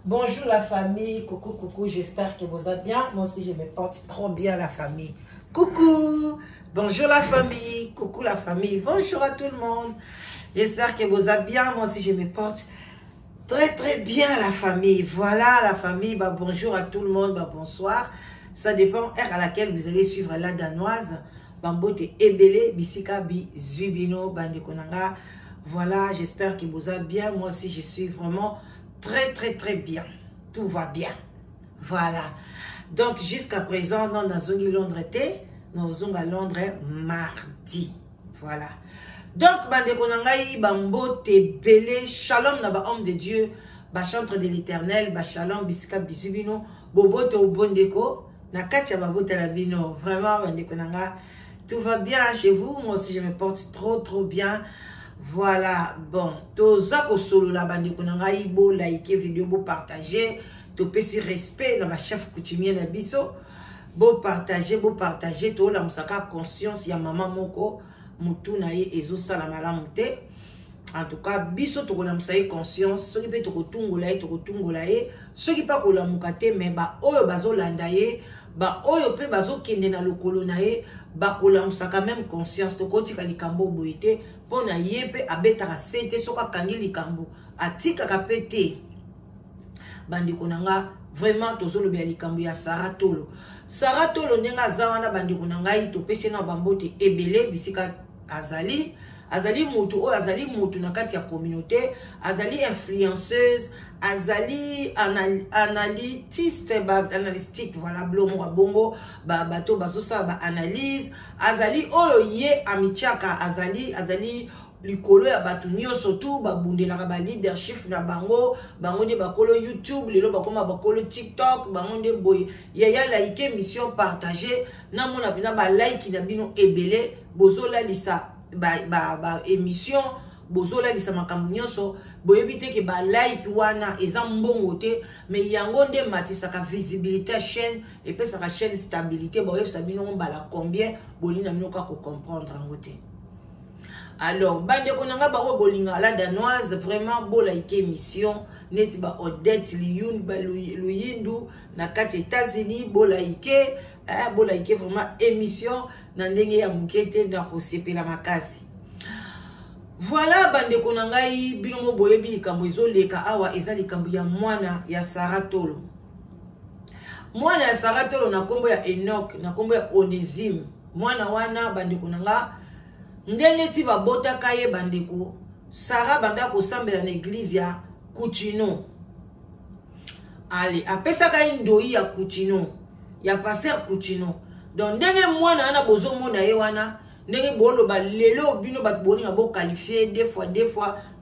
Bonjour la famille, coucou, j'espère que vous allez bien. Moi aussi je me porte trop bien la famille. Coucou, bonjour la famille, coucou la famille, bonjour à tout le monde. J'espère que vous allez bien, moi aussi je me porte très bien la famille. Voilà la famille, bah, bonjour à tout le monde, bah, bonsoir. Ça dépend heure à laquelle vous allez suivre la danoise. Bambote ebele, bisika bi zwibino, bandekonanga. Voilà, j'espère que vous allez bien. Moi aussi je suis vraiment très bien. Tout va bien. Voilà. Donc, jusqu'à présent, nous avons Londres été. Nous sommes à Londres mardi. Voilà. Donc, bandekonangai, bambo, te belé, shalom, naba homme de Dieu, ba chantre de l'éternel, ba shalom, bisika, bisubino, bobo, te bondeko, na katia babo, te labino. Vraiment, bandekonanga, tout va bien chez vous. Moi aussi, je me porte trop bien. Voilà, bon, toza ko solo la bande konanga ibo like vidéo bo partager, to pesi respect na ba chef coutumier na biso, bo partager to la musaka conscience ya maman moko mutu na ye ezo sala malamu te. En tout cas, biso to kona musaye conscience, soki pe to kotungola ye, soki pa kola mukate me ba oyo bazo landa ye, ba oyo pe bazo kende na lokolo na ye, ba kola musaka même conscience to kotika likambo boite. Pona yepe abetaka sete soka kangi likambo atika kapete bandiko nanga vraiment tozolo bia likambo ya Saratolo nenga zawana bandiko nanga to pese na bambote ebele bisika azali mutu o azali mutu na kati ya communauté, azali influenceuse, azali analytique, voilà, blomo bongo bato basosa ba analyse, azali oyo ye amichaka, azali likolo ya batu nyonso tu babundelaka ba leadership na bango nde bakolo YouTube, lelo bakoma bakolo TikTok, bango nde boy ya like mission partager na mona pina ba like na bino ebele bozola lisa ba émission bozola lisa makambo nyonso boyebi te ke ba like wana eza mbongo te, mais yango nde matisaka visibilité chaîne et puis sa chaîne stabilité boyebi sabino mbala combien bolina minoka ko comprendre ngo te. Alors bande konanga bako bolinga la danoise vraiment bo like émission neti ba Odette Liyun ba Luyindu na kati États-Unis bo like vraiment émission na ndenge ya mukete na kosepela makasi. Voilà bande konangai binomo boyebi likambo ezoleka awa eza likambo ya mwana ya Saratolo. Mwana ya Saratolo na kombo ya Enoch, na kombo ya Onésime. Mwana wana bande konanga ndenge ti babota kaye bandeko Sara banda ko sambela na église ya Coutinho. Ali apesa ka ndoi ya Coutinho, ya pasteur Coutinho. Donc ndenge mwana ana bozo mona ye wana ndenge bolo ba lelo bino bat boni ngabo qualifier deux fois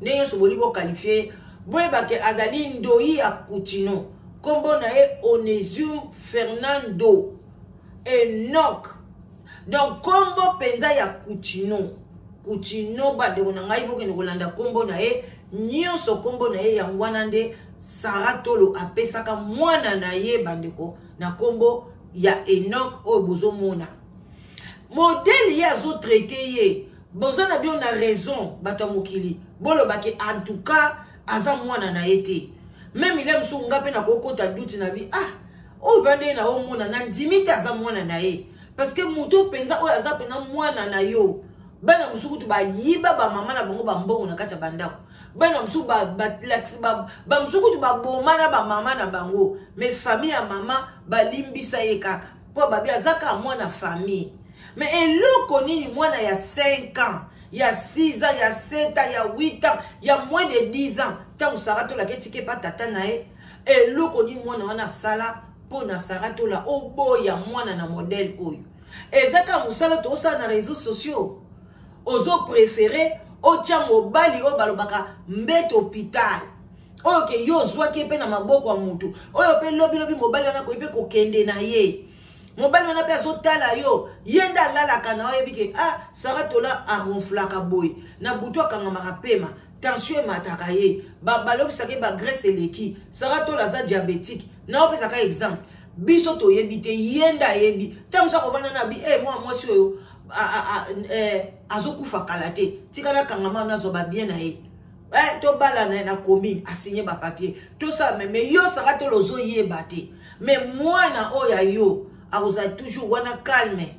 ndenge so boli bo qualifier boye ba ke azali ndoi ya Coutinho. Kombo na ye Onésime Fernando Enoch. Donc kombo penza ya Coutinho ba de na ngai boke ngolanda kombo na ye nyonso kombo na ye yangwana nde Saratolo apesaka mwana na ye bandeko na kombo ya Enoch o bozo mona. Modèle ya zo traité ye bozo na bio na raison bato mokili bolo bake en tout cas aza mwana na ye te. Même il aime so ngape na kokota doute na bi o bande na o mona na ndimita aza mwana na ye. Parce que muto penza o aza pena mwana na yo. Bana musukutu ba yiba ba mama na bango ba mbongo na kata bandako. Bana musuku ba musukutu ba bomana ba mama na bango. Mais famille ya mama ba limbisa ye kaka. Po babi azaka mwana famille. Mais eloko nini mwana ya 5 ans, ya 6 ans, ya 7 ans, ya 8 ans, ya moins de 10 ans. Tant Saratolo ketike pa tata na ye. Eloko nini mwana wana sala po na Saratolo obo ya mwana na modèle oyo. Ezaka musala to sa na réseaux sociaux. Ozo préféré otia mobali o balobaka mbete hôpital. Oyo ke yo zwaki pe na maboko ya mutu. Oyo pe lobi mobali na ko ipe ko kende na ye. Mobali wana pe azotala yo yenda lalaka na oyebi ke Saratolo aronflaka boy na butu akangama pema tension mataka ye balobisaka ba graisse eleki Saratolo aza diabétique na opesaka exemple biso to yebi te yenda yebi tamusa ko vana na bi moi oyo azokufa kala te tika na kangama na zo ba bien na ye to bala na commune a signé ba papier tout ça mais yo saka to lozo yeba te mais mwana oya yo akoza toujours wana calme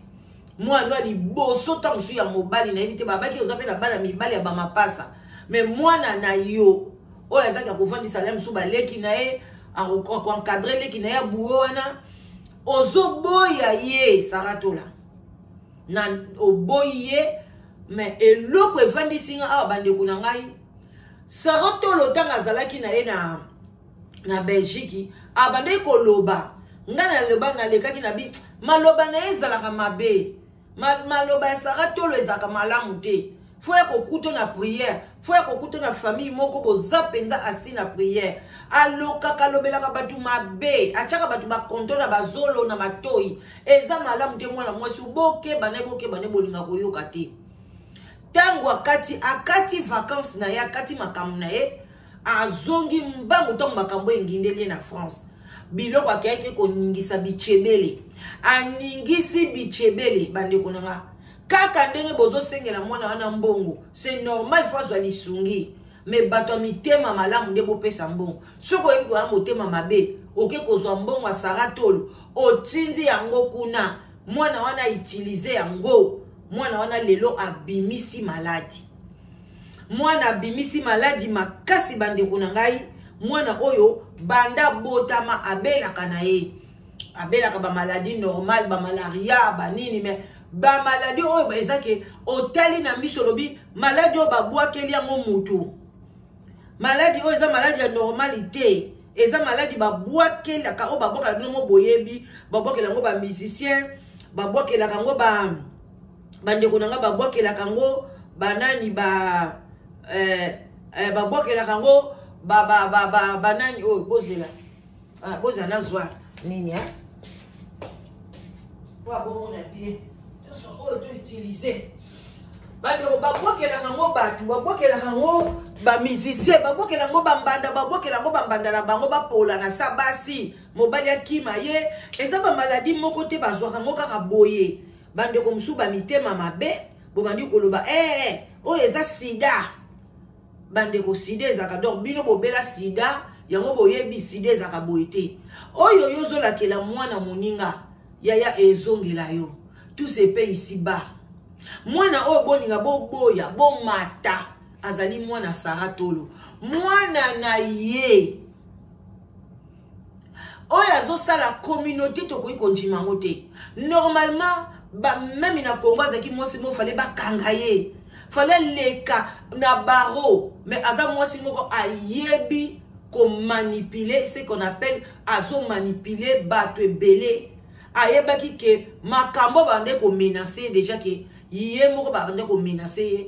mwana ali boso ta musu ya mobali na yebite babaki oza pe na bala mibali ya ba mapasa mais mwana na yo oya zaka kovandisa la musu ba leki na ye ko encadrer leki na ya buo wana ozo boya ye saratola na oboye mais eloko evandisinga awa bande kuna ngai sarotolo tanga zalaki na ye na Belgique abande koloba ngana loba na lekaki na bi maloba na ezalaka mabe maloba ya sarotolo ezalaka malamu te faut ya kokuto na prière faut ya kokuto na famille moko boza penza asi na prière aloka kalobelaka batu mabe achaka batu bakonto na bazolo na matoi eza malamu te mwana mwasi boke bane bolinga koyoka te tango akati vacances na ye akati makambo na ye azongi mbangu tango makambo engindeli na France biloko akayaki koningisa bichebele aningisi bichebele bandeko nanga kaka ndenge bozo sengela mwana wana mbongo c'est normal faut azwa lisungi mais bato mitema malamu nde bopesa mbongo soko yebi ko motema mabe oke kozwa mbongo a saratolo otindi yango kuna mwana wana utiliser yango mwana wana lelo abimisi maladi mwana abimisi maladi makasi bandeko na ngai mwana oyo banda botama abelaka na ye abelaka ba maladie normal ba malaria ba nini mais ba maladie oyo ezake otali na miso lobi maladie oyo babwakeli yango mutu maladie oyo eza maladie ya normalité eza maladie babwakelaka oyo babwakela bino boyebi babwakela yango ba musicien babwakela yango bandeko nanga babwakelaka yango banani babwakelaka yango banani oyo bozela nazwa nini po abomona bien oyo to utiliser bandeko babwakelaka yango bato babwakelaka yango bamusicien babwakelaka yango bambanda babwakelaka yango bambanda na bango bapola na sa basi mobali akima ye eza bamaladi moko te bazwaka yango kaka boye bandeko musu bamitema mabe bobandi koloba oyo eza sida bandeko sida ezaka donc bino bobela sida yango boyebi sida ezaka boye te oyo yozolakela mwana moninga yaya ezongela yo tout se paye ici bas mwana oyo boninga boboya bomata azali mwana saratolo mwana na ye oyo azosala communauté tokoki kondima yango te normalement même na Congo azaki mwasi mo fallait bakanga ye fallait leka na baro mais aza mwasi moko ayebi ko manipuler ce qu'on appelle azo manipuler bato ebele ayebaki ke makambo bande ko menacer déjà ke ye moko bande ko menacer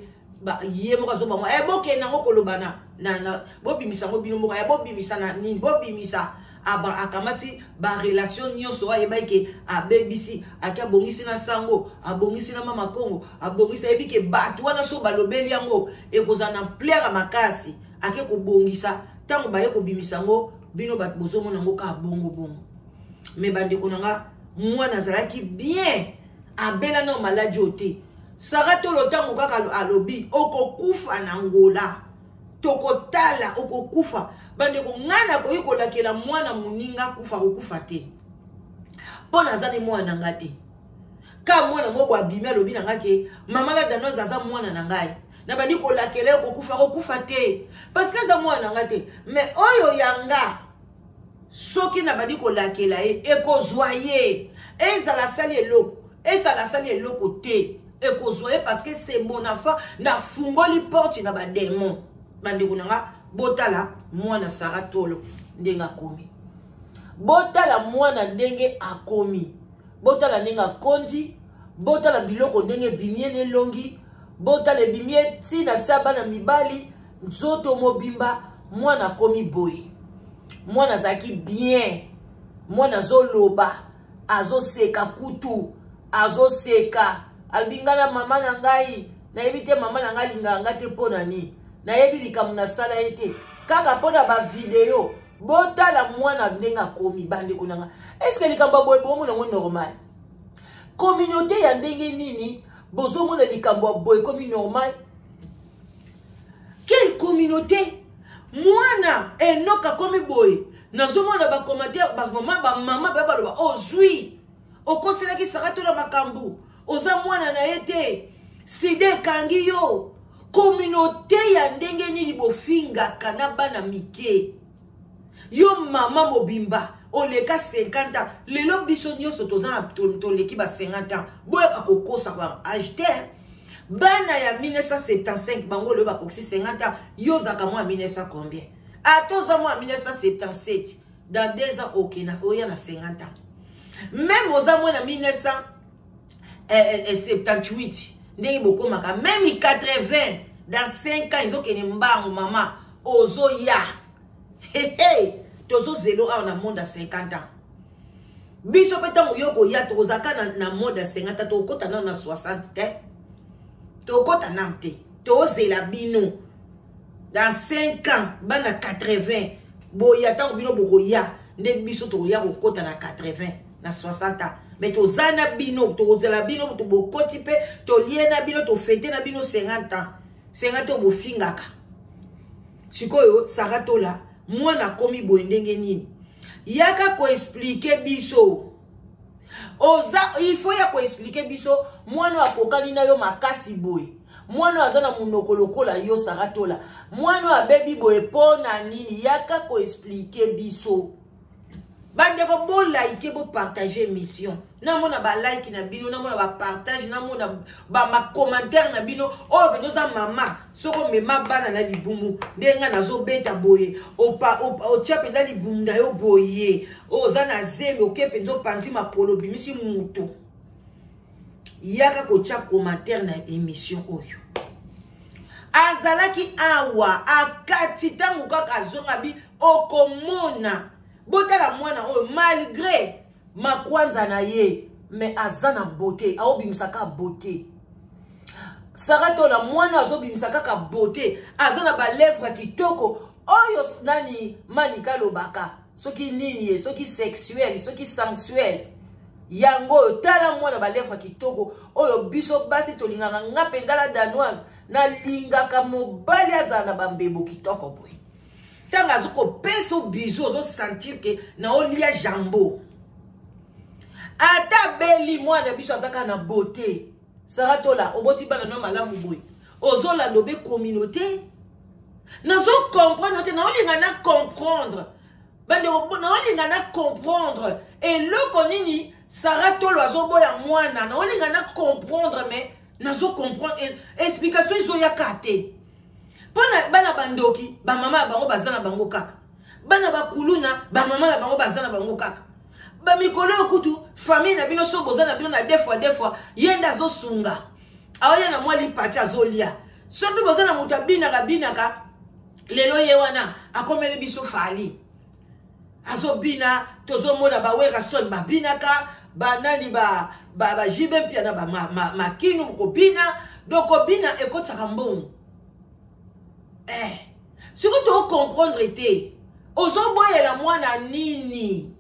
ye moko azo ba mo boke na ngoko lobana na bobimisa ngo bino moko bobimisa na nini bobimisa aba akamati ba relation nyonso ayebaki ke abebisi akia bongisi na sango abongisi na mama Kongo abongisi ebike bato wana so balobeli yango ekoza na plaire makasi ake ko bongisa tango baye ko bimisa ngo bino bato bozomona ngo ka bongo mais bande konanga mwana zalaki bien abela na maladi ote saratolo tango kaka alobi okokufa na ngola tokotala okokufa bandeko ngana koyiko lakela mwana muninga kufa kokufa te pona zani mwana ngate ka mwana mobo abimi alobi na ngake mama la dano zaza mwana na ngai na bandi ko lakela kokufa te parce que za mwana ngate mais oyo yanga soki na bandi ko lakela ekozwaye ezala sali eloko te ekozwaye parce que c'est mon enfant na fungoli porte na ba démon bandeko nanga botala mwana saratolo ndenga komi botala mwana ndenge akomi botala ndenga kondi botala biloko ndenge bimie nelongi botala bimie tina saba na mibali nzoto mobimba mwana komi boye mwana zaki bien mwana zoloba azoseka kutu azoseka albingana mama na ngai na ebite mama na ngai linganga te pona ni na yebi likamu na sala ete kaka pona ba video botala mwana ndenga komi bande kunanga est-ce que likambo boye bomo na normal communauté ya ndenge nini bozo mona likambo boye komi normal quelle communauté. Mwana enoka komi boy. Nazomona ba commentaire ba maman ba ozui. Okosela ki Saratola makambu. Oza mwana na ete. Side kangi yo. Communauté ya ndenge nini bofinga kana bana mike. Yo mama mobimba. Oleka 50 ans. Lelo biso nyoso toza toleki ba 50 ans. Boya kokosa kwa âge. Bana ya 1975 bango le bakoksi 50 ans. Yo zaka moi 1900 combien? Atoza moi 1977. Dans 2 ans okina oya na 50 ans. Même aux amours en 1978, même 80, dans 5 ans, ils ont qu'une mbango maman, ozo ya. Hey hey, tozo zéro a na monde à 50 ans. Biso peta moyoko ya tozaka na monde à 50 ans, to kota na 60 te. To kota na te. To zela bino. Dans 5 ans, bana 80. Boya ta bino boko ya, nde biso to ya ko kota na 80. Na 60 ans. Mais to zana bino, to zela bino, to bokoti pe, to liena bino, to fete na bino 50 ans. 50 ans bofingaka. Sikoyo, Saratola, mwana komi boendenge nini. Yaka ko expliquer biso. Oza, il faut ya ko expliquer biso, mwana akokani na yo makasi boy. Mwana azana munoko lokola yo Saratola. Mwana abebi boy pona nini, yaka ko expliquer biso. Bande ko bo like bo partager mission. Na mona ba like na bino, na mona ba partage, na mona ba ma commentaire na bino. Oh beno za mama, soko mema bana na libumu. Ndenga nazo beta boye. O chape na libumu na yo boye. O za na zeme okepe ndo panzi ma polo bimisi muto. Yaka ko cha commentaire na émission oyo. Azalaki awa akati tangu kaka zonga bi okomona. Botala mwana o malgré makwanza na ye mais azana beauté aobimisaka beauté. Saratola mwana azobimisaka ka beauté azana ba lèvres kitoko oyo nani manika lobaka soki nini ye soki sexuel soki sensuel yango tala mwana ba lèvres kitoko oyo biso basi tolingaka ngapendala danoise na lingaka mobali azana ba mbebo kitoko boy. Tanga zoko peso biso zo sentir que na olia jambo. Ata beli mwana biso azaka na beauté. Saratola oboti bana no malamu boy. Ozola lobe communauté. Nazo comprendre na olinga na comprendre. Bande na olinga na comprendre. Et loko nini Saratola azoboya mwana na olinga na comprendre mais nazo comprendre explication izo ya kate. Bana bandoki, ba mama bango bazana bango kaka. Bana bakuluna, ba mama na bango bazana bango kaka. Ba mikolo okutu, famille na bino so bozana bino na deux fois, yenda zo sunga. Aoya na mwali pati azolia. Soki bozana muta bina ka, lelo ye wana, akomele biso fali. Azobina, tozo mona ba wera son ba binaka, ba nani ba jibe pia na ba makinu mkobina, doko bina ekotaka mbongo. Ce que tu dois comprendre était, ozoboye la mwana nini.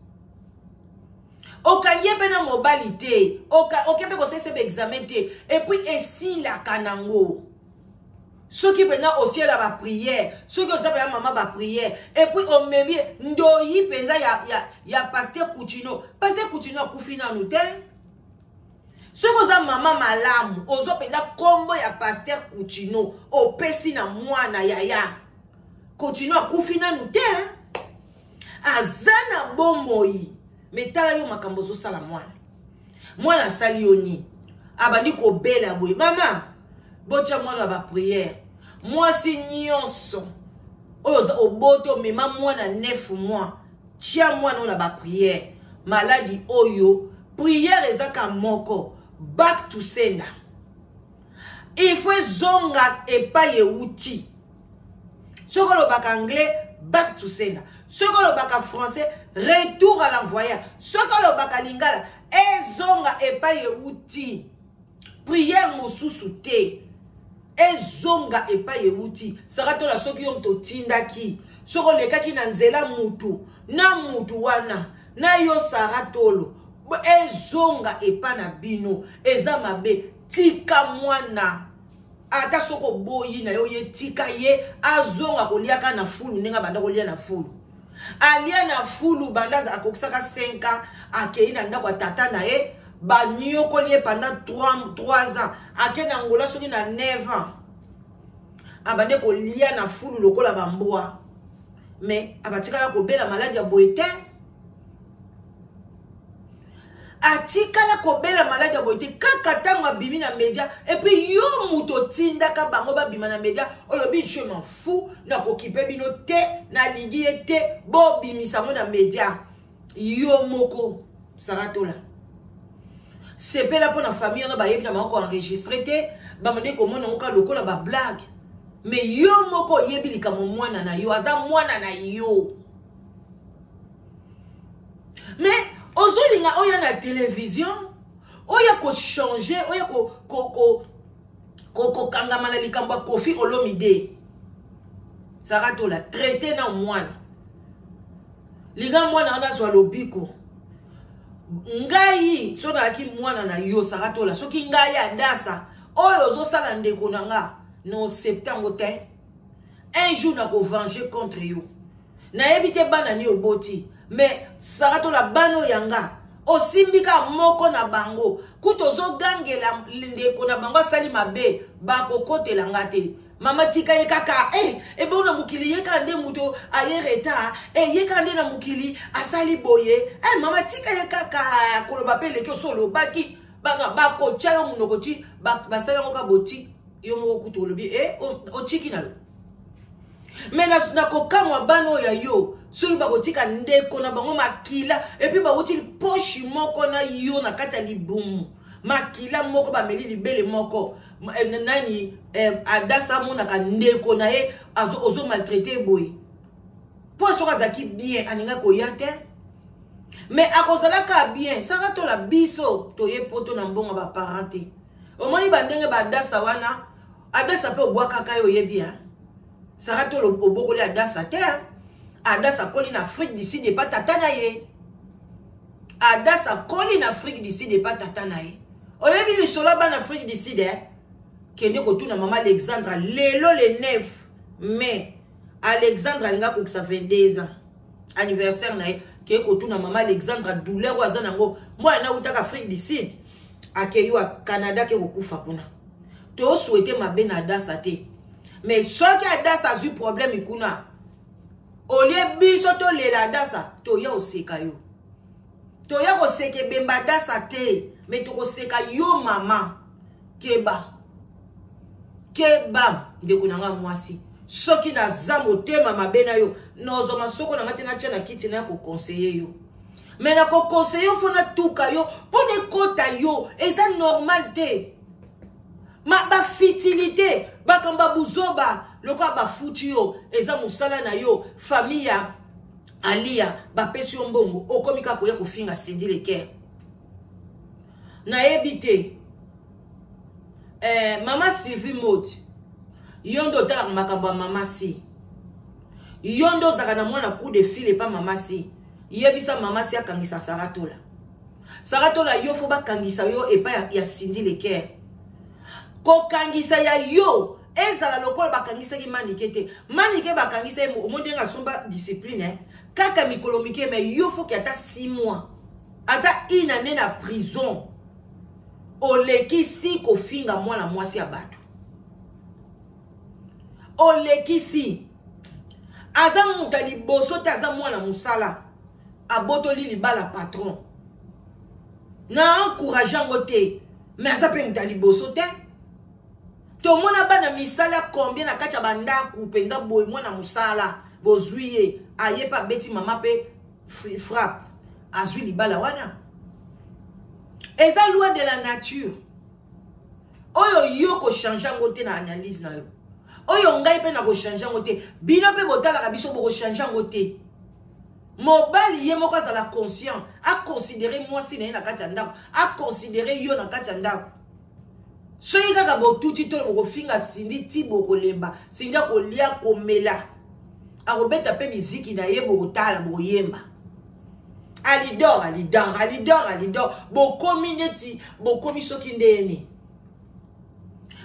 Okanye pena mobilité, okepe ko sese examen te, et puis esi la kanango. Ceux qui pena aussi la ba prière, ceux qui savent maman ba prière, et puis on memi ndoyi penza ya pasteur Coutinho. Pasteur Coutinho kufina nou te. Ce que za maman malamu, ozo penda kombo ya pasteur Coutinho, o pesi na mwana yaya. Coutinho akufina nou te. Azana bomoi. Metala yo makambo zo sala mwana. Mwana sali yoni. Abandi ko bela boy. Maman, botia mwana ba prière. Moi si nyonso. Oza oboto mema mwana 9 mois. Tia mwana na ba prière. Maladi oyo, prière ezaka moko. Back to sender. Il faut zonga et pas yeuti. Ce que le bac anglais, back to sender. Ce que le bac français, retour à l'envoyeur. Ce que le bac lingala, et zonga et pas yeuti. Prière mosusu te. Et zonga et pas yeuti. Sarato la soki yom to tindaki. Soko le kaki nanzela mutu. Na mutu wana. Na yo saratolo. Ezonga epa na bino eza mabe tika mwana ata soko boyi na yo ye tika ye azonga koliaka na fulu nenga banda kolia na fulu alia na fulu bandaza akokisaka 5 ans akei na ndako tata na ye banyoko lié pendant 3 ans akena ngola soki na 9 ans abande kolia na fulu lokola bamboa mais abatikala kobela maladi ya boite atikala kobela maladi ya boite kaka tango abimi na media et puis yo muto tindaka bango babima na media olobi je m'en fous na kokipe bino te na lingi te bo bimisa mo na media yo moko saratola sepela pour la famille na ba yebi na mako enregistrer te ba mane ko mona ngoka lokola ba blague mais yo moko yebi likamo mwana na yo aza mwana na yo mais ozolinga oya na télévision oya ko changer oya ko kangama na likambo Koffi Olomide saratola traité na mwana liga mwana ana zwa lobiko ngai so na ki mwana na yo saratola soki ngai adasa oyo zo sala ndeko na nga no septembre te un jour na ko venger contre yo na ebite bana ni oboti mais saratola bano yanga osimbika moko na bango kutozo gangela ndeko na bango sali mabe bakokotela ngate mama tika ye kaka ebe na mukili ye kande muto aye reta ye kande na mukili asali boye mama tika ye kaka koloba pe leki solo baki banga bako chayo munokoti basala ngoka boti yo moko kutolobi otiki na mais na kokamwa bano ya yo soki bakotika ndeko na bango makila et puis bakoti poche moko na yo na kati ya libumu makila moko bameli libele moko nani adasa monaka ndeko na ye ozo maltraité boye po soka zaki bien aninga koya te mais akozalaka bien saratola biso toye poto na mbongo ba parate omoni bandenge badasa wana adasa pe obwakaka yo yebia saratola obokoli adasa te adasa koli na Afrique du Sud pas tata na ye adasa koli na Afrique du Sud pas tata na ye oyebi le sola ban Afrique du Sud kende kotuna mama Alexandra lelo le 9 mai Alexandra linga ko ça fait 2 ans anniversaire na ye ke kotuna mama Alexandra douleur wazana ngo moi na utaka Afrique du Sud akeyo a Canada ke kokufa kuna to souhaiter ma ben adasa te mais soki adasa a eu problème ikuna olie biso to lela adasa to ya oseka yo to ya koseke bemba adasa te mais to koseka yo mama keba de kunanga mwasi soki na zambo tema mabena yo nozo masoko na ngati na tia na kiti na ko conseiller yo mais na ko conseiller yo fona tuka yo pone kota yo eza normal te ma ba fitilité ba kamba buzoba loko ba futu yo eza musala na yo famille ya alia ba pesi yo mbongo okomika ko ya kofinga Cindy Leker na ebite mama Sylvie Mode yondo tala makambo mama si yondo zaka na mwana coup de fil pas mama si yebisa mama si akangisa saratola yo fo ba kangisa yo epa ya Cindy Leker ko kangisa ya yo ezala lokola ba kangisa ki manike ba kangisa mo ndenga somba discipline kaka mikolo mike mais yo fo ki ata 6 mois ata une année na prison oleki si kofinga mwana mwasi ya bato oleki si aza muta liboso te aza mwana musala abotoli libala patron na encourage ngo te mais aza pe muta liboso te to mona bana misala combien na kacha bandaku penza boy mwana musala bozwiye aye pa beti mama pe frappe azwi libala wana eza loi de la nature oyo yo ko changer ngote na analyse na yo oyo ngai pe na ko changer ngote bino pe botala ka biso bo ko changer ngote mobali ye moko za la conscient a considérer moi si na kati ndako a considérer yo na kati ndako so yika ka botuti to ko finga Cindy ti boko lemba singa ko lia komela akobeta pe miziki na ye boko tala boko yemba alidor bokomi neti bokomi soki ndeni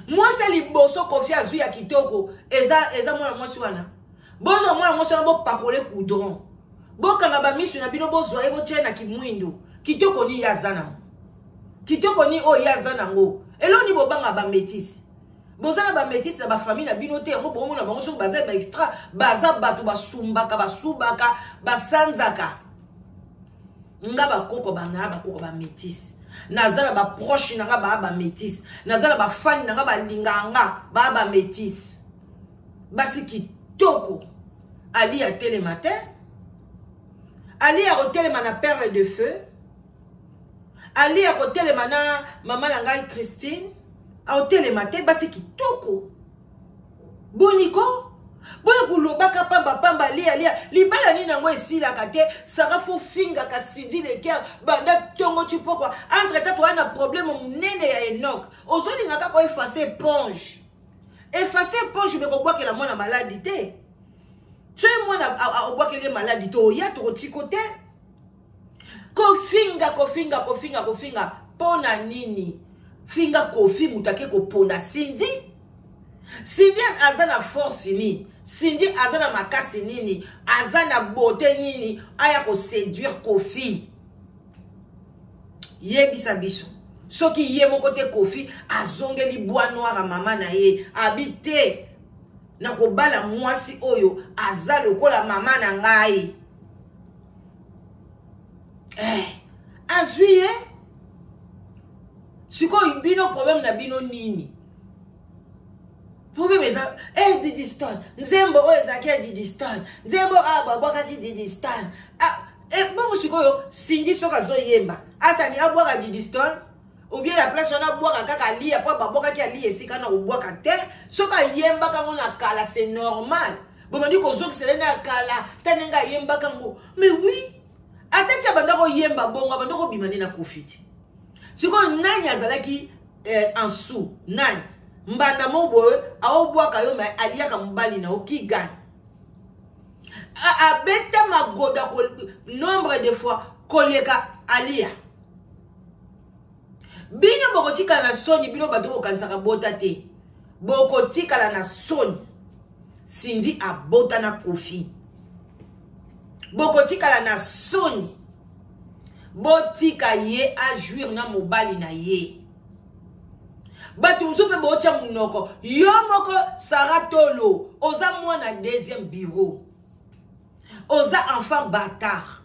Moi c'est liboso Kofi azui ya kitoko eza mwana mwasi wana bozo mwana mwasi wana bo pakole coudron bo kanga ba misu na bino bozo ebo tena kimwindo kitoko ni yazana kitoko ni o yazana ngo eloni bobanga ba métis bozana ba métis na ba famille na bino te ngo bomo na bango so baza ba extra baza batu basumbaka basubaka basanzaka nga bakoko banga bakoko ba métis nazala ba proche nanga ba métis nazala ba fan nanga ba linganga ba métis basi kitoko ali a télématin ali a hotelema na perle de feu ali a hotelema na maman nanga Christine a hotelematin basi kitoko boniko boye kulobaka pamba lia libala ni nango esila kate sara fo finga ka Sindi le cœur banda tongo tu pourquoi entre temps on a problème munene ya Enoch ozoli ngaka ko effacer éponge me ko boire la mona maladie te tu moi na boire que les maladies to ya to tikote ko finga pona nini finga kofi mutake ko pona Sindi azana force ni Sindi azana makasi nini azana beauté nini aya ko séduire Kofi yebisa biso soki ye mon côté Kofi azongeli bois noir a mama na ye habité na ko bala mwasi oyo azalo kola mama na ngai azuye siko bino problème na bino nini problème eza Didi Stone nzembo oyo ezaki Didi Stone nzembo babwakaki Didi Stone bongo sikoyo Sindi soki azoyemba asani abwaka Didi Stone ou bien la place wana abwaka kaka lia po babwakaki alia esika na kobwaka te soki ayembaka ngo na kala c'est normal bomandi kozokisele na kala tane nga ayembaka ngo mais oui atati abanda koyemba bongo abanda kobima nde na Kofi sikoyo nani azalaki en sous nani mbanda moboye aobwaka yo mais aliaka mbali na okiga abeta magoda nombre de fois koleka alia bino bokotika na soni bino bato bokanisaka bota te bokotika na soni Sindi abota na Kofi bokotika na soni botika ye a jouir na mobali na ye batu msupe bocha munoko yo moko Saratolo oza mwana deuxième bureau oza enfant bâtard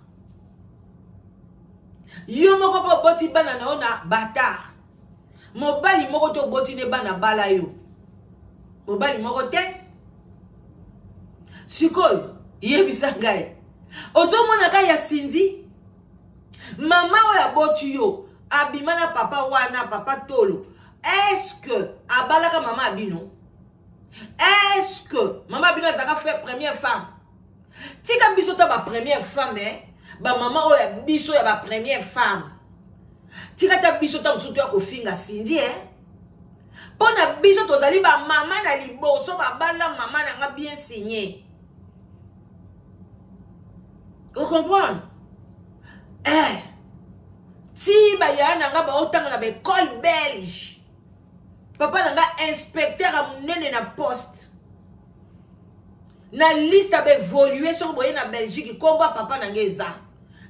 yo moko po boti bana na ona bâtard mobali moko to boti ne bana bala yo mobali moko te sikoyo yebisa ngai ozo mona ka ya Sindi mama oya boti yo abimana papa wana papa tolo. Est-ce que abalaka maman abino? Est-ce que maman abino a fait première femme? Tika biso ta ba première femme ba maman oya biso ya ba première femme. Tika ta biso ta musutu ya kofinga Sindi Pona biso tozali ba maman na liboso ba bala maman na nga bien signé. Vous comprenez? Si ba yana nga ba otanga na ba école belge. Papa nanga inspecteur a munene na poste. Na liste a évolué sur boye na Belgique komba papa nanga eza.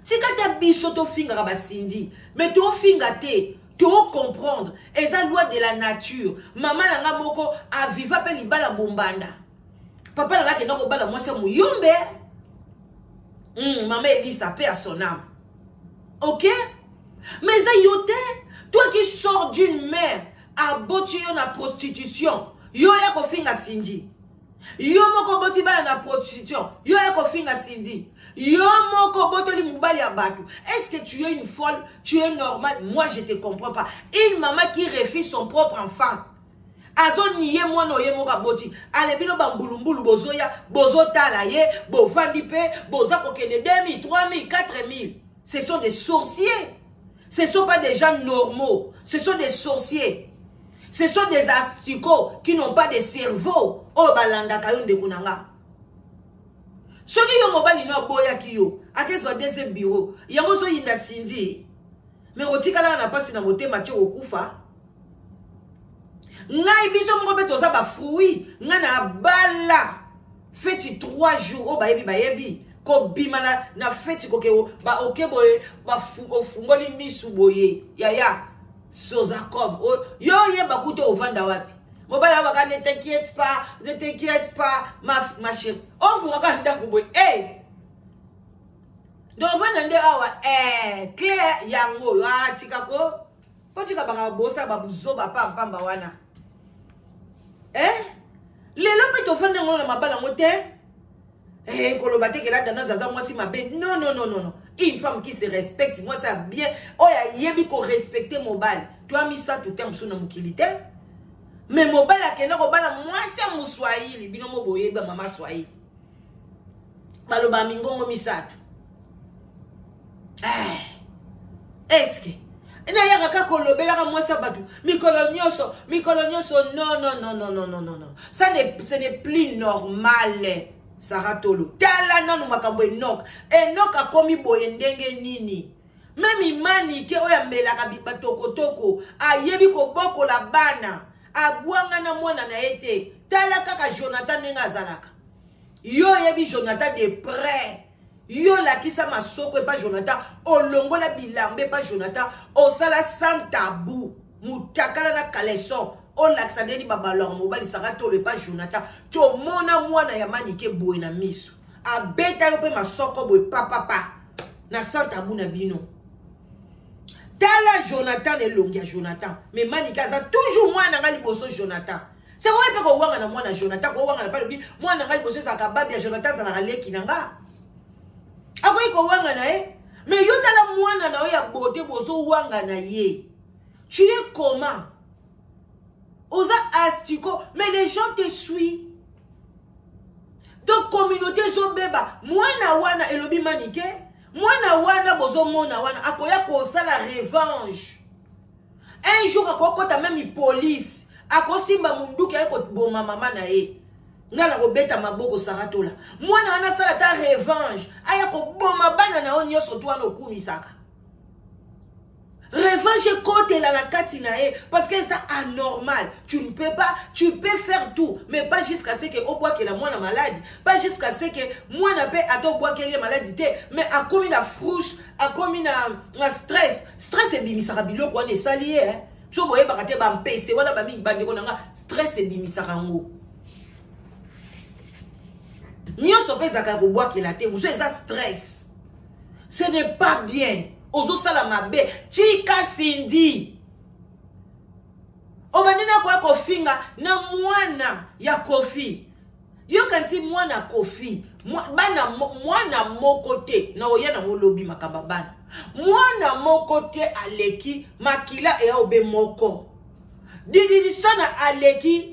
Tika ta biso to finga ba Sindi, mais to finga te, to comprendre eza loi de la nature. Maman nanga moko a viva pe libala bombanda. Papa nanga ke ndako bala mwasa muyombe. Maman Elisa paix à son âme. OK? Mais ça yote, toi qui sors d'une mère a boti yo na prostitution, yo ya ko finga Sindi. Yo moko boti bala na prostitution, yo ya ko finga Sindi. Yo moko botoli mubali ya batu. Est-ce que tu es une folle? Tu es normal? Moi je te comprends pas. Une maman qui refuse son propre enfant. Azo niye mwana oye moka boti. Ale bino bambulumbulu bozoya, bozotala ye, bovandi pe, boza kokende 2000, 3000, 4000. Ce sont des sorciers. Ce ne sont pas des gens normaux. Ce sont des sorciers. Ce sont des asticots qui n'ont pas de cerveau. Oh, balanda kayon de kunanga. Ce qui yo mobali no boya kiyo. Ake so deuxième bureau. Yango so yinda Sindi. Mais otikala na pasi na motema ti okufa. ngai biso moko pe toza ba fruit nga na bala feti 3 jours o bayebi ko bimana na feti ko ke ba okeboye ba ofungoli misu boye yaya soza comme yo ye bakuto ovanda wapi mobala baka ne t'inquiète pas ma chérie on vous regarde ndako boye donc vanda nde awa clair yango tika ko potika banga bosa babuzo ba pamba wana lelo pe to fanda ngona mabala mote koloba te que là dans zaza moi si ma bête non une femme qui se respecte moi ça bien oya yebi ko respecter mobile toi mis ça tout terme sous na mukilité mais mobile akena ko bana moi c'est muswahili bino moboye ba mama swahili baloba mingongo misatu est-ce que na yaka ka kolobela ka moi ça batu mikolo nyoso non ça ce n'est plus normal. Sarah Tolo tala nanu makambo Enoch akomi boye ndenge nini même imani ke oya mbelaka bibatokotoko ayebi koboko la bana agwanga na mwana na ete tala kaka Jonathan nenga zalaka yo yebi Jonathan de près yo lakisa masoko e pa Jonathan olongola bilambe pa Jonathan osala sans tabou mutakala na kaleson on l'accendeni babalor mobali Sarah Tolo pas Jonathan to mona mwana ya manike boy na misu abeta yo pe masoko boy papa na santa buna bino tala Jonathan elongia Jonathan mais manika za toujours mwana ngali boso Jonathan c'est vrai pe ko wanga na mwana Jonathan ko wanga na pa lobi mwana ngali boso sa kababi ya Jonathan za na leki nanga akoy ko wanga na mais yo tala mwana na yo ya bote boso wanga na ye tu es comment Osa astiko, mais les gens te suivent. Donc communauté zobeba, mwana wana elobi manike, mwana wana bozo mona wana akoya kosa la revanche. Un jour akokota même police, akosimba munduki ayeko boma mama na ye. Ngala robeta maboko Sarah Tola. Mwana wana sala ta revanche, ayeko boma bana na onyo soto wana okumisaka. Revanche côté la kati na e parce que c'est anormal. Tu ne peux pas, tu peux faire tout, mais pas jusqu'à ce que au bois que la moine malade, pas jusqu'à ce que moi n'a pas à toi bois qu'elle est malade, mais à comme la frousse, à comme la stress, stress et bimisarabilo quoi ne salié hein. Tu vois pas que ba mpese wala ba mi bande ko nga stress et bimisarango. Nyo sopeza ka bois que la te, vous êtes stress. Ce n'est pas bien. Ozo sala mabe chika Cindy omanina kwa kofinga na mwana ya Kofi yo kanti mwana Kofi bana mwana mokote na oyana molobi makamba bana mwana mokote aleki makila e obe moko didi sana aleki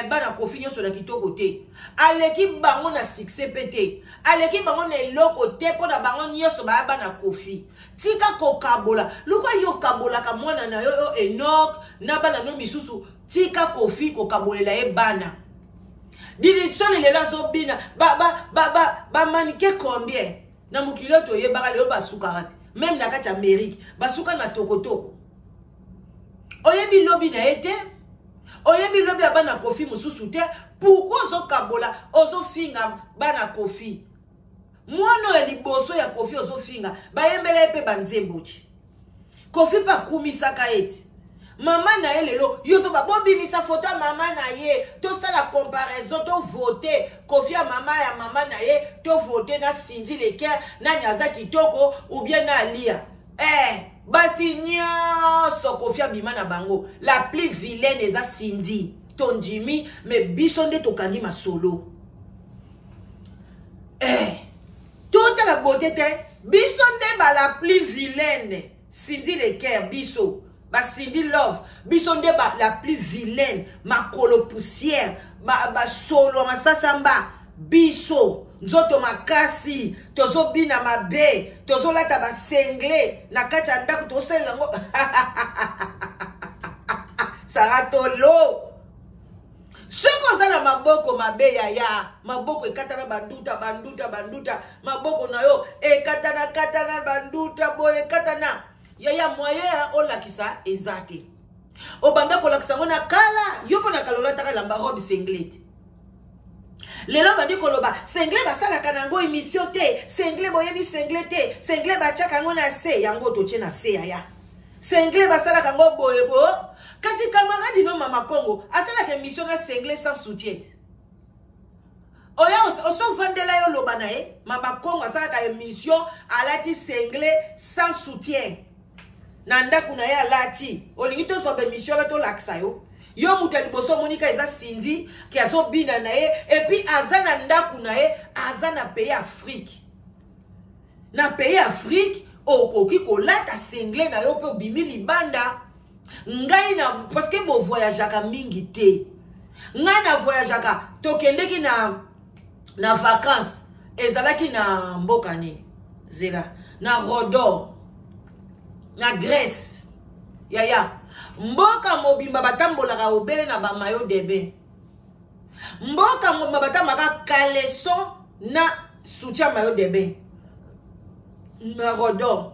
bana Kofi nyoso na kitoko te aleki bango na succès pété aleki bango na eloko te pona bango nyoso ba bana Kofi tika kokabola luka yo kabola ka mwana na yo Enoch na bana no misusu tika Kofi kokabolela e bana didi sone le lazo bina ba manike combien na mukiloto ye baka le basuka même na kati Amérique basuka na tokotoko oyebi lobi na ete oyebi lobi ya bana Kofi mususu te pourquoi ozo kabola ozo finga bana Kofi mwana ya liboso ya Kofi ozo finga bayembela epe banzembochi Kofi pa kumisaka eti mama na ye lelo yoso babobi misa photo mama na ye to sala comparaison to voter Kofi ya mama na ye to voter na Cindy Leker na Nyaza Kitoko ou bien na Lia basi nyoso Kofi abima na bango la plus vilaine eza Cindy ton Jimmy mais bisonde tokangi masolo toute la beauté te bisonde ba la plus vilaine Cindy Leker biso ba Cindy Love bisonde ba la plus vilaine makolo poussière ba solo masasamba biso nzoto makasi tozo bina mabe tozo lata ba sengle na kati ya ndako tosela ngo Sarah Tolo soko za na maboko mabe ya maboko ekatana banduta maboko na yo ekatana banduta boye ekatana ya moyen olakisa ezate Obanda kolakisa ngona kala yo pona kalola taka lamba robe singlette. Lelo bandi koloba single basala kanango émission te, single boyebi single te, single bachaka ngona se yango toche na se ya. Single basala kango boyebo. Kasi camarade no mama Congo, asala ke émission na single sans soutien. Oya oso vandela yo lobana mama Congo asala ka émission alati single sans soutien. Nanda kuna ya lati olingi to so be mission to laksa yo mutali boso monika eza sindi ki aso bina na ye et puis azana ndaku na ye azana pays Afrique na pays Afrique okoki kolata single na yo pe bimi libanda ngai na parce que bo voyageaka mingi te ngai na voyageaka tokendeki na vacances ezalaki na mbokani zela na Rodor na Grèce yaya mboka mobimba batambolaka obele na bamayo debe mboka mobimba batamaka caleçon na soutien mayo debe na Rodor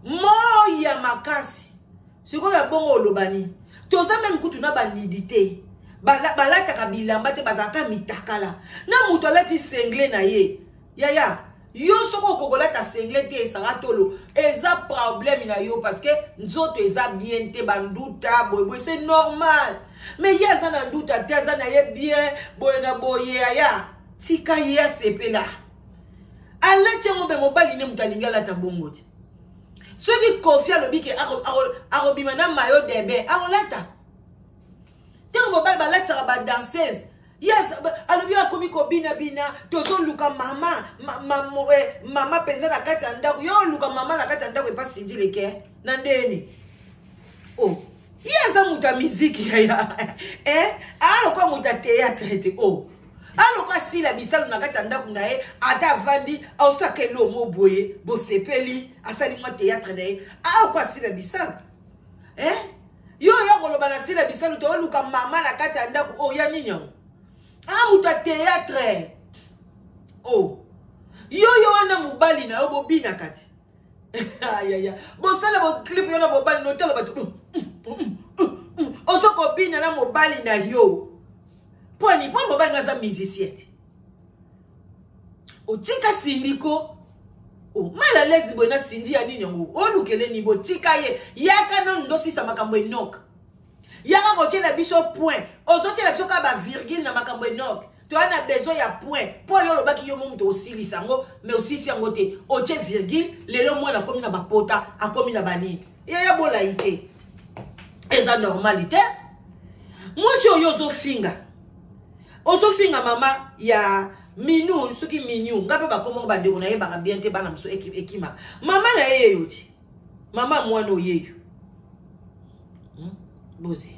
moya makasi sikoyo bongo olobani toza même kutu na banidité balataka bilamba te bazaka mitakala na mutu alati single na ye yaya yo soko kokolata single te esanga tolo eza problème na yo parce que nzoto eza bien te banduta boy c'est normal mais ya za na nduta te za na ye bien boy na boye ya tika ye sepela alati ngombe mobali ne mutalinga la tabongo ti soki confia lobi ke arobima na mayo debe arolata te mobali balata ba danseuse. Yes, alobi akomi ko bina tozo luka mama penza na kati ndako yo luka mama na kati ndako epa sindi leke na ndeni oh yes amuta musique ya alo kwa muta théâtre te oh alo kwa sila bisalu na kati ndako na ye ata vandi au sakelo mo boye bo sepeli asali mo théâtre na ye alo kwa sila bisalu yo koloba na sila bisalu to luka mama na kati ndako oh ya ninya amuta théâtre oh yo wana mobali na yo bobina kati ayaya bosala bo clip yo na mobali no tala bato oso kobina na mobali na yo poni mobali ngaza musicien otika sindiko oh mala lezi bona sindi ya nini ngo olukele ni botika ye yaka na ndosisa makambo enoka yaka kotiela biso point ozotiela biso ka ba virgule na makambo enoka tu as besoin ya point pour yo lobaki yo moto osili sango mais aussi si yango te otie virgule lelo mwana komi na bapota akomi na banini ya bola ite eza normalité moi si oyo ozofinga mama ya minu soki minu ngape bakomo bandeko na ye baka bien te bana mso ekima mama na ye yoti mama mwana oyeyo boze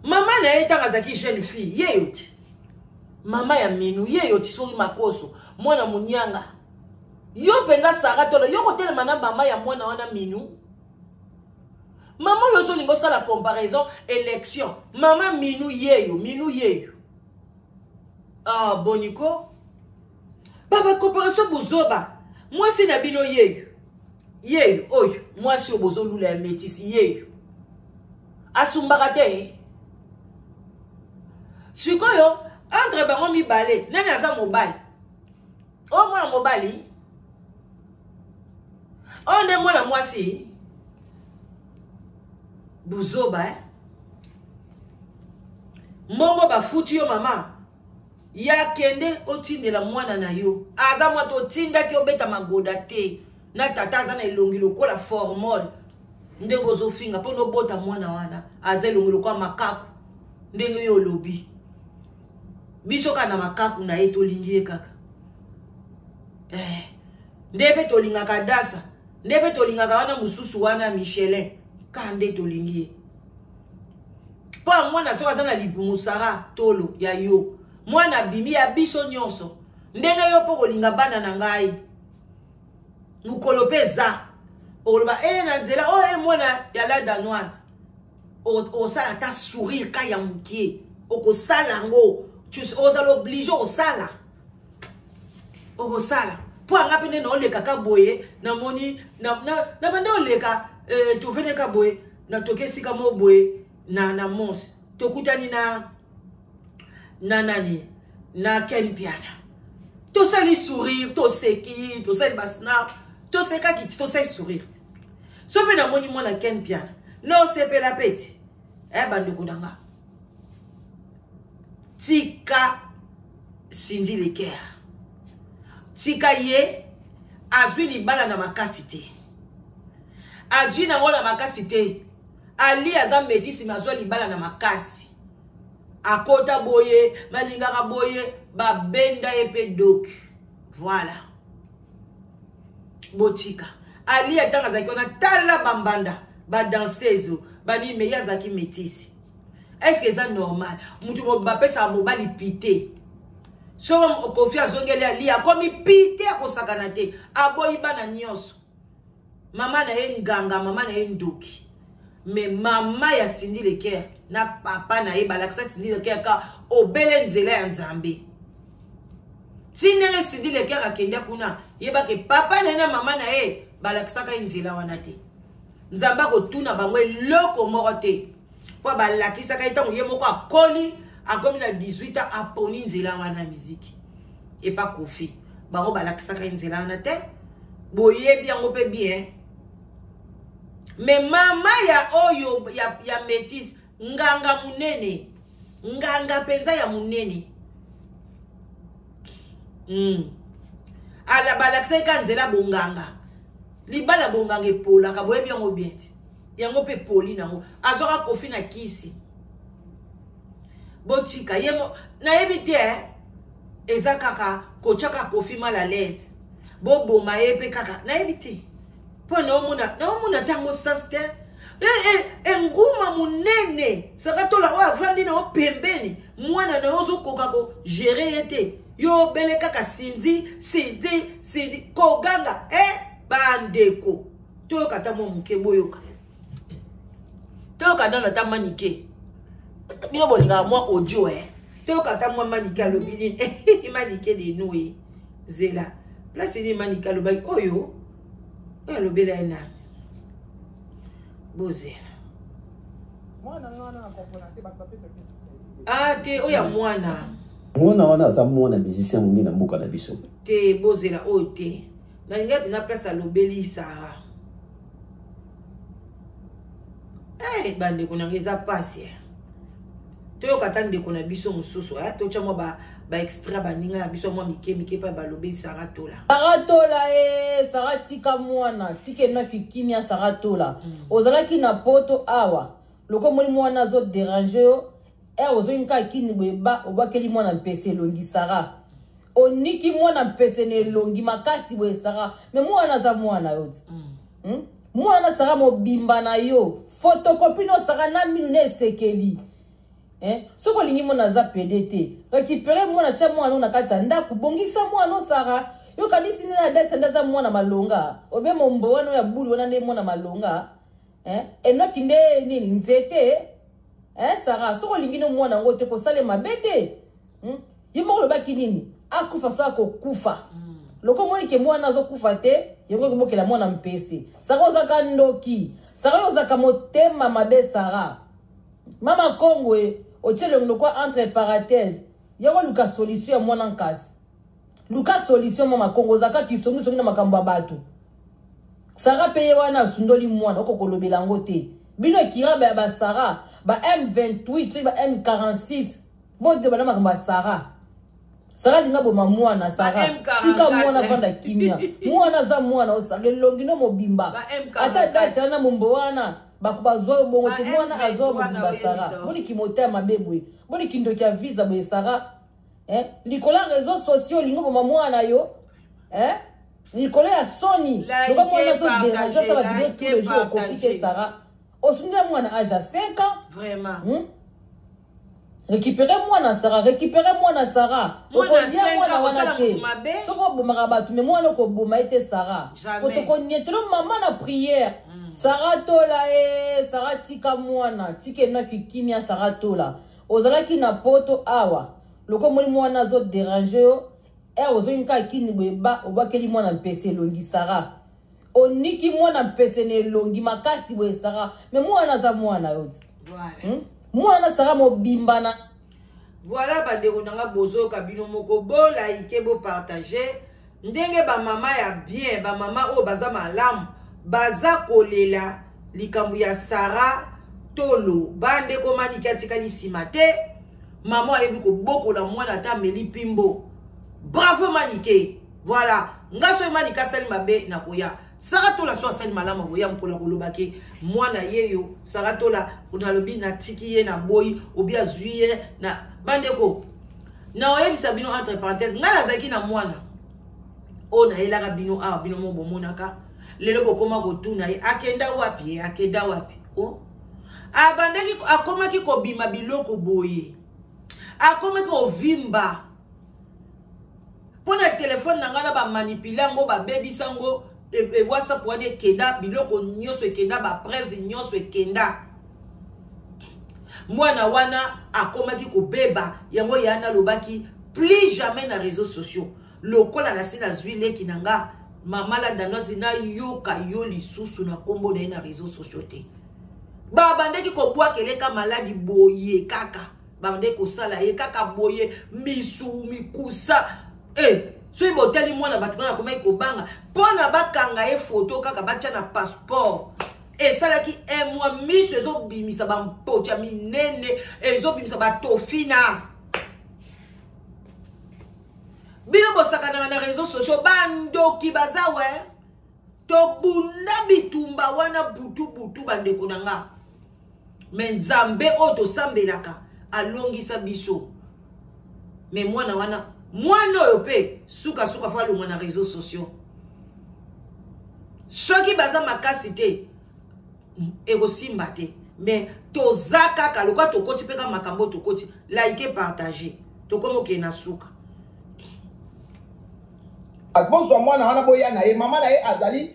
mama na ye tanga zaki jeune fille ye yoti mama ya minu ye yoti soki makoso mwana munyanga yo penga sara tolo yo kotelema na mama ya mwana wana minu mama lozo lingo sala comparaison élection mama minu yeyo ah boniko baba comparaison bozoba moi si na bino yeyo oyo moi si obozo lula ya métisi yeyo asumbaka te sikoyo entre bango mibale nani aza mobali o mwana mobali o nde mwana mwasi buzoba mbongo bafuti yo mama ya kende otindela mwana na yo aza mwa totindaki obeta magoda te na tata aza na elongi lokola formol ndenge ozofinga mpo nobota mwana wana aza elongi lokola makaku ndenge yo olobi biso kana makaku na ye tolingi ye kaka nde pe tolingaka dasa nde pe tolingaka wana mosusu wana Michelin kande tolingi ye po mwana soki aza na libungu sara tolo ya yo mwana bimi ya biso nyonso ndenge yo po kolinga bana na ngai mukolo pe za oloba na nzela mwana ya la danoise osala ta sourire ka ya mukie okosala ngo ozala oblige osala okosala po anga pene na oleka ka boye na moni na bande oleka tovene ka boye na toke sika mobwe na mons tokutani na nani na Ken Piana to sali sourire to seki to sali basnap to seka ki to sali sourire so pe na moni mo na Ken Piana no sepe la peti bande kunanga tika Cindy Leker tika ye azwi libala na makasi te azwi na ngona makasi te ali aza métisi mazwa libala na makasi akota boye malingaka boye babenda epe dok voilà botika ali atanga zaki ona tala bambanda ba danseuse bani me yazaki métisi est-ce que ça normal mutu mo bapesa mobali pité so Kofi azongeli ali akomi pité akosakana te aboyi bana nyonso mama na ye nganga mama na ye ndoki mais mama ya Cindy Leker na papa na ye balakisa Cindy Leker ka obele nzela ya nzambe tinenge Cindy Leker akende kuna yeba ke papa na ye na mama na ye balakisa ka nzela wana te nzamba ko tuna bangwe loko moko te po balakisa ka itango ye moko akoli akomi na 18 ans aponi nzela wana musique et pas Kofi bango balakisa ka nzela wana te boye bien ngo pe bien mais mama ya oyo ya métis nganga munene nganga penza ya munene ala balakisa ka nzela bonganga libala bonganga epola ka boye bien ngo bien yango pe poli nango azoka Kofi na kisi botika yemo na yebite eza kaka kochaka Kofi mal à l'aise bobo mayepe kaka na yebite po na omuna tango saste nguma munene sakatola wa vandi na opembeni mwana na yozo kokako gérer yete yo bele kaka Cindy koganga bandeko to kata mo muke boyoka to kata na tamanike bino bolinga moi audio to kata moi manike alobini manike de noui zela place ni manike alobaki oyo alobela ena bozela mwana ngana na kopona te bakapesa te oya mwana wana za mwana musicien mungi na mboka na biso te bozela oyo te na linga bina place alobeli Sara bande kunanga eza pasi toyoka ta ndeko na biso mosusu tocha mwa ba extra baninga ya biso mwa mike pa balobeli Sara Tola Sara tika mwana tike na kimia Sara Tola ozalaki na poto awa loko moli mwana zo déranger yo ozo nka kini boyeba obakeli mwana mpese longi Sara oniki mwana mpese ne longi makasi boye Sara mais mwana za mwana yote mwana Sara mobimba na yo photocopie no Sara na minu ne sekeli soko lingi mwana za PDT récupérer mwana tia mwana na kati ya ndako bongisa mwana Sara yo kanisi na desa ndaza mwana malonga obe mombo wana ya bulu wana ne mwana malonga enoki nde nini nzete Sara soko lingi no mwana ngote ko sale mabete yimo lobaki nini akufa so akokufa loko moni ke mwana zo kufa te yongo kobokela mwana mpese Sara ozaka ndoki Sara ozaka motema mabe Sara mama Kongwe ochele ngokwa entre parenthèses yawa luka solution ya mwana nkasi luka solution mama Kongo zaka kisongi na makambo ya bato Sara peye wana sundoli mwana okokolobela ngo te bino kira ba Sara ba M28 ba M46 bote bana makambo ya Sara linga boma mwana Sara sika mwana vanda kimia mwana za mwana osage longino mobimba ata dasi na mumbo wana bakubazo bongo te mwana azo mobimba Sara boni kimota mabebwe boni kindoki ya visa boye Sara likola réseaux sociaux lingo boma mwana yo likola ya Sony loba mwana zo déranger ça va vidéo tous les jours compliqué Sara osunda mwana âge à 5 ans vraiment récupérer mwana Sara okolia mwana wana te soko bomaka bato mais mwana ko boma ete Sara otoko nyetelo mama na prière Sara Tola Sara tika mwana tike na kimia Sara Tola ozalaki na poto awa loko moli mwana zo déranger yo ozo nka kini boyeba obakeli mwana mpese longi Sara oniki mwana pesene longi makasi boye Sarah mais mwana za mwana yoti Voilà. Mwana Sarah mobimbana. Voilà bandeko nanga bozo kabino moko bo like bo partager ndenge ba mama ya bien ba mama o baza malamu baza kolela likambu ya Sarah tolo bande ko manika tikali simate mama ebi ko boko la mwana ta meli pimbo bravo manike voilà ngaso manika sali mabe na koya Sarah tola so sali malama boya mkola kolobake mwana yeyo Sarah tola unalobi na tiki ye na boy obia zuye na bandeko na oyebisa bino entre parenthèses ngala zaki na mwana ona elaka bino a bino mo bomonaka lelo bokoma kotuna ye akenda wapi o abandeki akomaki kobima biloko boye akomaki ovimba pona telefone na ngana ba manipulango ba bebisango WhatsApp wane kenda biloko nyoso ekenda ba preuve nyoso ekenda mwana wana akomaki kobeba yango yana lobaki plus jamais na réseaux sociaux lokola na sina zwile kinanga mama la danoise na yoka yo lisusu na kombo na na réseaux sociaux te ba bandeki ko bwa keleka maladi boye kaka ba bandeki ko sala ye kaka boye misu mikusa so iboteli mwana batumana komaki kobanga pona bakanga ye photo kaka bacha na passeport esalaki un mois miso ezobimisa bampocha minene ezobimisa batofina bino bosakana na réseaux sociaux bandoki bazawe tobunda bitumba wana butu bandeko nanga me nzambe o tosambelaka alongisa biso me mwana wana mwana oyo pe suka fa lo na réseaux sociaux soki baza makasi te egosimba te mais tozaka kalokwa tokoti peka makambo tokoti like partager tokomo ke na suka bonsoir mwana wana boya na ye mama na ye azali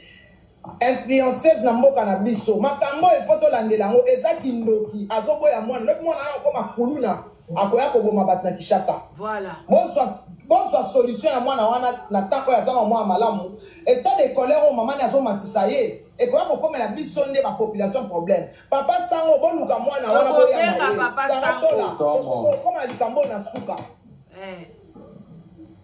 influenceuse na mboka na biso makambo efoto landelango ezaki ndoki azoboya mwana loki mwana na koma kuluna akoya koboma bat na Kishasa voilà bonsoir solution ya mwana wana na tako ya zama mwa malamu état de colère mama na zo matisa ye et quoi pour comme la biso nde ba population problème papa sango boluka mwana wana boya na ye papa sango koma likambo na suka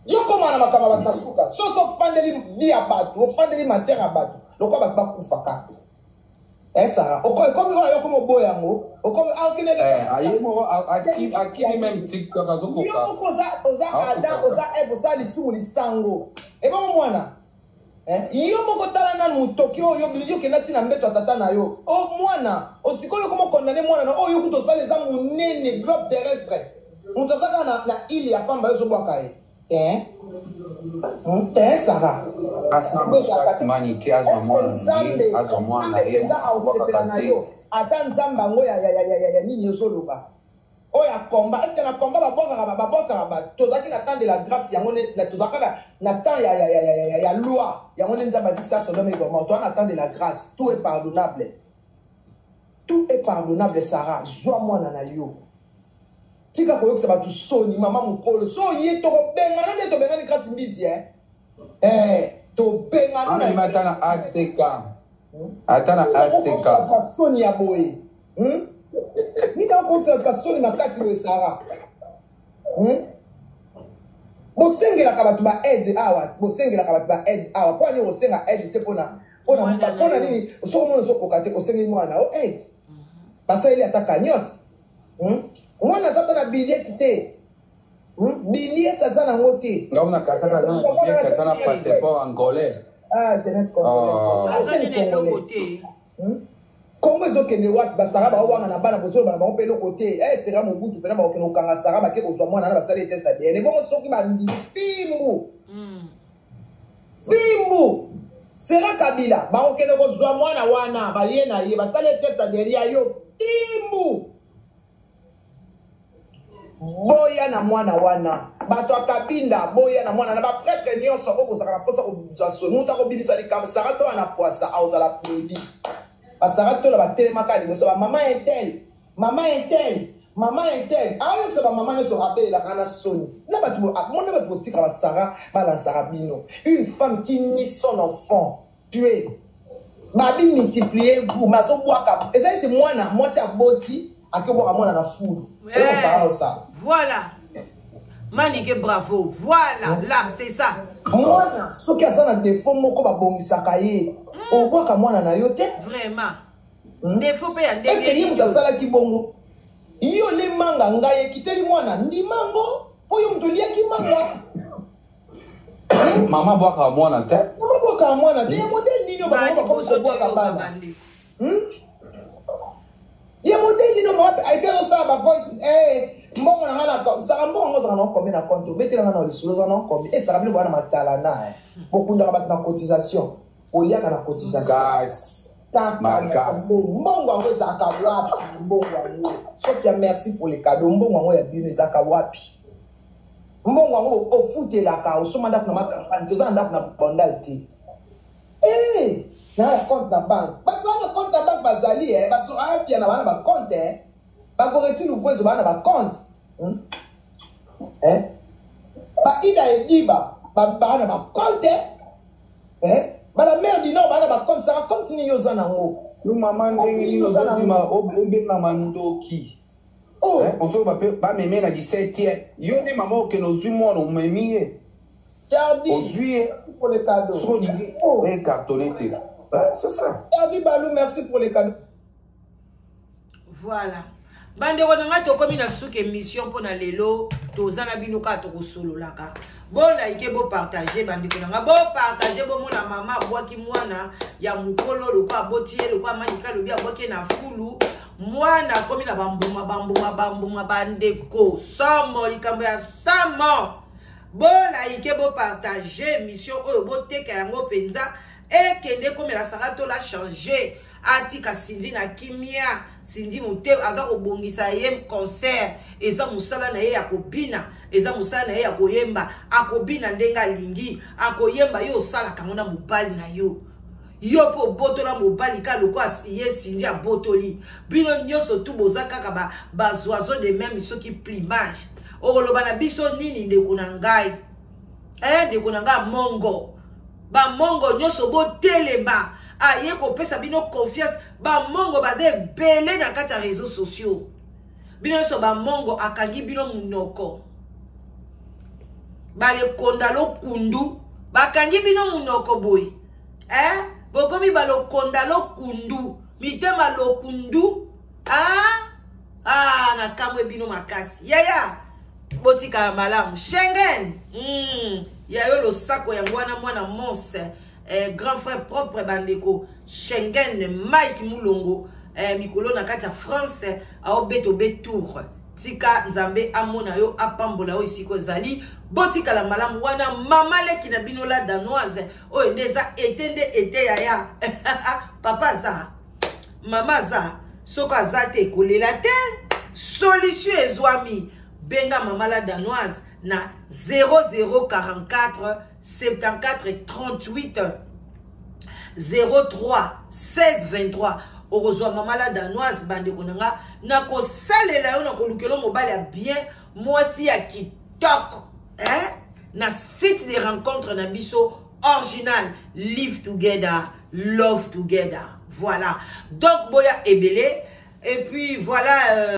yo koma na makama bat na suka so fandeli via bato fandeli matière ya bato lokwa bat ba kufaka Sarah comme yo comme boyango comme akine ayemo akini même TikTok azokoka yo oza ada oza ebosa lisumu lisango eba mwana iyo moko tala na mutoki oyo bilio kenati na mbeto tata na yo o mwana otikoyo komo condamner mwana na oyo kuto sala za munene globe terrestre mutazaka na ili ya pamba yo zobwaka ye Sarah asimani ki azomwana ata nzamba ngo ya nini yosoloba oya komba est-ce que na komba babokaka ba tozaki na temps de la grâce yango na tozaka na temps ya loi yango nzamba zisa Sodome et Gomorrhe toi na temps de la grâce tout est pardonnable Sarah zwa mwana na yo tika koyokisa batu soni mama mukolo so ye toko benga na to benga ni grâce mbisi to benga na matana ACK atana ACK soni ya boye nika kontsa pasoni makasi we Sarah bosengela ka batu ba aide awa bosengela ka batu ba aide awa kwa ni bosenga aide te pona nini so mona so kokate osengi mwana o aide pasa ile ataka nyoti mwana sata na billet te billet azana ngote ngabona kasaka na billet kasana passeport angolais jeunesse congolaise Congo ezokende wat basara ba wana na bana bozo bana ba opelo côté sera mobutu pena ba okeno kanga sara ba ke kozwa mwana na basala test ADN bongo soki bandi fimbu sera Kabila ba okeno kozwa mwana wana ba ye na ye basala test ADN ya yo fimbu boya na mwana wana bato akabinda boya na mwana na ba prêtre nyonso okozaka na posa kozwa so muta ko bibisa likambo sara to na poisa aozala produit Sarah tola ba telemaka liboso ba maman intel ayo se ba maman ne so appelle la kana soni na ba tu mon na ba tika ba Sarah ba la Sarah bino une femme qui nie son enfant tuer. Babi multiplier vous, mais so boaka. Et ça c'est moi c'est aboti, ake boaka moi na foule. Et on fera ça. Voilà. Manique bravo. Voilà, là, c'est ça. Moi so ki asa na défaut moko ba bongisaka ye. O boaka moi na yo te. Vraiment. Défaut pe ya ndenge. Est-ce que yimuta sala ki bongo? Yo le manga ngaye kiteli mwana ndi mango po yo mtulia ki manga. Maman boaka mwana te. Maman boaka mwana te. Ya modèle nini ba ko boaka bana. Ya modèle nini mo ay dero sa ba voice mbongo na ngala ko sa mbongo za na ko na compte betela na lisolo za na ko e sa rabili bana matala na bokunda ba na cotisation olia na cotisation Guys. Mbongo wangu ezaka wapi? Mbongo wangu. Sophia, merci pour les cadeaux. Mbongo wangu ya bien ezaka wapi? Mbongo wangu ofutelaka osomanda kuna makampani tozanda kuna bondalite. Na compte na banque. Ba compte na banque bazali baso apia na bana ba compte ba koreti louvoiso bana ba compte. Ba ida ediba ba bana ba compte. Bala mère dit non, bala ba compte ça continue yoza nango. Nous maman ndenge ozima obenga mandoki. Oh, Oso ba meme na 17e. Yo ne maman ke no zumo no memiye. Jardi. Ozui Pour les cadeaux. so ni cartonné te. C'est ça. Jardi Balou, merci pour les cadeaux. Voilà. Bande wana to komi na suka émission pour na lelo tozana binuka to kosololaka. Bon like bo partager bande ko nga bo partager bo mona mama bwaki mwana ya mukolo loko abotie loko amanika lobi aboke na fulu mwana komi na bambuma bande ko somo likambo ya samo. Bon like bo partager émission oyo bo teka yango penza e kende komi la sarato la changer atika Cindy na kimia Cindy mute aza kobongisa ye concert eza musala na ye ya kobina eza musala na ye ya koyemba akobina ndenga lingi akoyemba yo sala kangona mobali na yo yo po botola mobali ka loko asiye Cindy a botoli bino nyoso tu boza kaka bazoazo de même soki plumage okoloba na biso nini ndeko na ngai ndeko na ngai mongo ba mongo nyoso boteleba aye ko pesa bino confiance ba mongo baze belé na kati ya réseaux sociaux bino so ba mongo akangi bino munoko bale konda lo kundu bakangi bino munoko boy bokomi balo konda lo kundu mitema lo kundu na kamwe bino makasi yaya botika malamu Schengen yayo lo sako ya mwana monse grand frère propre bandeko Schengen Mike Mulongo mikolo na kati ya France aobeto betour tika nzambe amona yo apambola yo isiko zali botika la malamu wana mama leki na bino la danoise oyo ndeza ete yaya papa za mama za soka za te kolela te solution ezwami benga mama la danoise na 0044 74 38 03 16 23 orozwa mama la danoise bande konanga na ko salela yo na ko lukelo mobali ya bien mwasi ya kitoko na site de rencontre na biso original live together love together voilà donc boya ebele et puis voilà